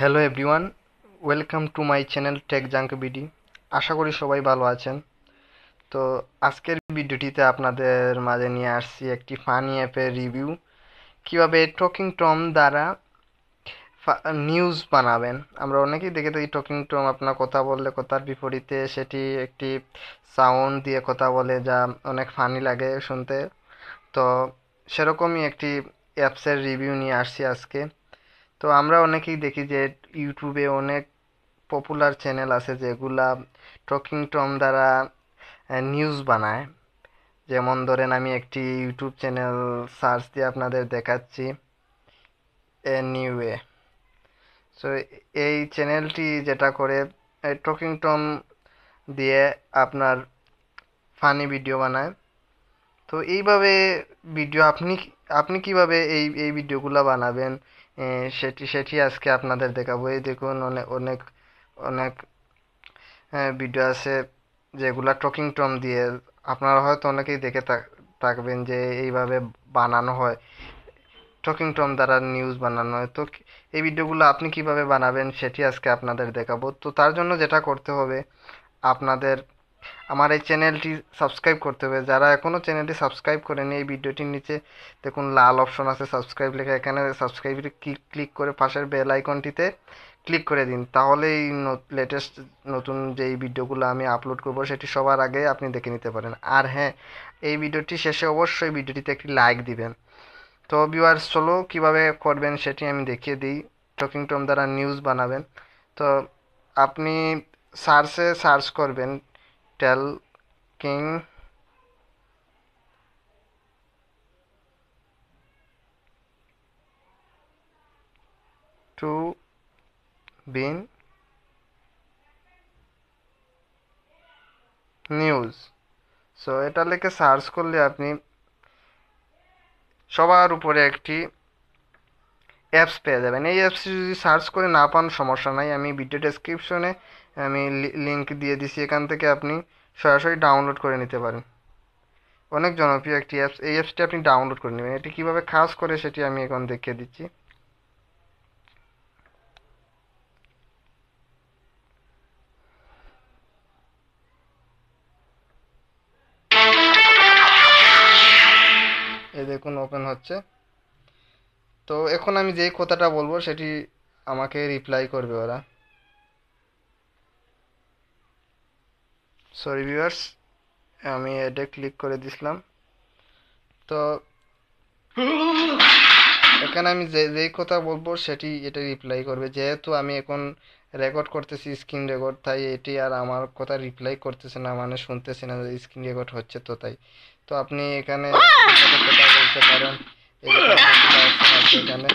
Hello everyone, welcome to my channel Tech Junk BD. আশা করি সবাই ভালো আছেন। তো আজকের ভিডিওটিতে আপনাদের মাঝে নিয়ে আসছি একটি ফানি অ্যাপের রিভিউ, কিভাবে টকিং টম দ্বারা নিউজ বানাবেন। আমরা অনেকেই দেখে থাকি টকিং টম আপনার কথা বললে কথার বিপরীতে সেটি একটি সাউন্ড দিয়ে কথা বলে, যা অনেক ফানি লাগে শুনতে। তো সেরকমই একটি অ্যাপসের রিভিউ নিয়ে আসছি আজকে। তো আমরা অনেকেই দেখি যে ইউটিউবে অনেক পপুলার চ্যানেল আছে যেগুলা টকিং টম দ্বারা নিউজ বানায়। যেমন ধরেন, আমি একটি ইউটিউব চ্যানেল সার্চ দিয়ে আপনাদের দেখাচ্ছি, এ নিউ এ। সো এই চ্যানেলটি যেটা করে, টকিং টম দিয়ে আপনার ফানি ভিডিও বানায়। তো এইভাবে ভিডিও আপনি আপনি কিভাবে এই ভিডিওগুলো বানাবেন, সেটি সেটি আজকে আপনাদের দেখাবো। এই দেখুন, অনেক অনেক অনেক ভিডিও আছে যেগুলা টকিং টম দিয়ে। আপনারা হয়তো অনেকেই দেখে থাকবেন যে এইভাবে বানানো হয়, টকিং টম দ্বারা নিউজ বানানো হয়। তো এই ভিডিওগুলো আপনি কিভাবে বানাবেন সেটি আজকে আপনাদের দেখাবো। তো তার জন্য যেটা করতে হবে, আপনাদের আমার এই চ্যানেলটি সাবস্ক্রাইব করতে হবে। যারা এখনও চ্যানেলটি সাবস্ক্রাইব করেনি, এই ভিডিওটির নিচে দেখুন লাল অপশন আছে সাবস্ক্রাইব লেখা, এখানে সাবস্ক্রাইবে ক্লিক করে পাশের বেল আইকনটিতে ক্লিক করে দিন। তাহলে এই লেটেস্ট নতুন যেই ভিডিওগুলো আমি আপলোড করব সেটি সবার আগে আপনি দেখে নিতে পারেন। আর হ্যাঁ, এই ভিডিওটি শেষে অবশ্যই ভিডিওটিতে একটি লাইক দিবেন। তো ভিউয়ার্স, চলো কীভাবে করবেন সেটি আমি দেখিয়ে দিই। টকিং টম দ্বারা নিউজ বানাবেন। তো আপনি সার্চ করবেন টেল কিং টু বিন নিউজ। সো এটা লিখে সার্চ করলে আপনি সবার উপরে একটি অ্যাপস পেয়ে যাবেন। এই অ্যাপসটি যদি সার্চ করে না পান সমস্যা নাই, আমি ভিডিও ডেসক্রিপশনে আমি লিঙ্ক দিয়ে দিছি, এখান থেকে আপনি সরাসরি ডাউনলোড করে নিতে পারেন। অনেক জনপ্রিয় একটি অ্যাপস, এই অ্যাপসটি আপনি ডাউনলোড করে নেবেন। এটি কীভাবে কাজ করে সেটি আমি এখন দেখিয়ে দিচ্ছি। এই দেখুন ওপেন হচ্ছে। তো এখন আমি যেই কথাটা বলবো সেটি আমাকে রিপ্লাই করবে ওরা। সরি ভিউয়ার্স, আমি এডে ক্লিক করে দিছিলাম। তো এখানে আমি যেই কথা বলবো সেটি এটা রিপ্লাই করবে। যেহেতু আমি এখন রেকর্ড করতেছি স্ক্রিন রেকর্ড, তাই এটি আর আমার কথা রিপ্লাই করতেছে না, মানে শুনতেছে না, স্ক্রিন রেকর্ড হচ্ছে তো তাই। তো আপনি এখানে কথা বলতে পারেন, এই যে অপশন আছে এখানে,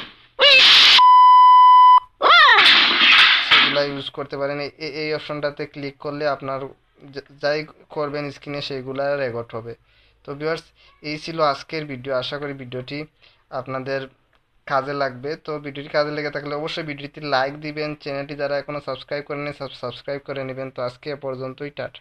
সেগুলা ইউজ করতে পারেন। এই অপশনটাতে ক্লিক করলে আপনার যাই করবেন স্ক্রিনে সেইগুলা রেকর্ড হবে। তো ভিউয়ার্স, এই ছিল আজকের ভিডিও। আশা করি ভিডিওটি আপনাদের কাজে লাগবে। তো ভিডিওটি কাজে লেগে থাকলে অবশ্যই ভিডিওটি লাইক দিবেন। চ্যানেলটি যারা এখনও সাবস্ক্রাইব করেনি সাবস্ক্রাইব করে নেবেন। তো আজকে এ পর্যন্তই, টাটা।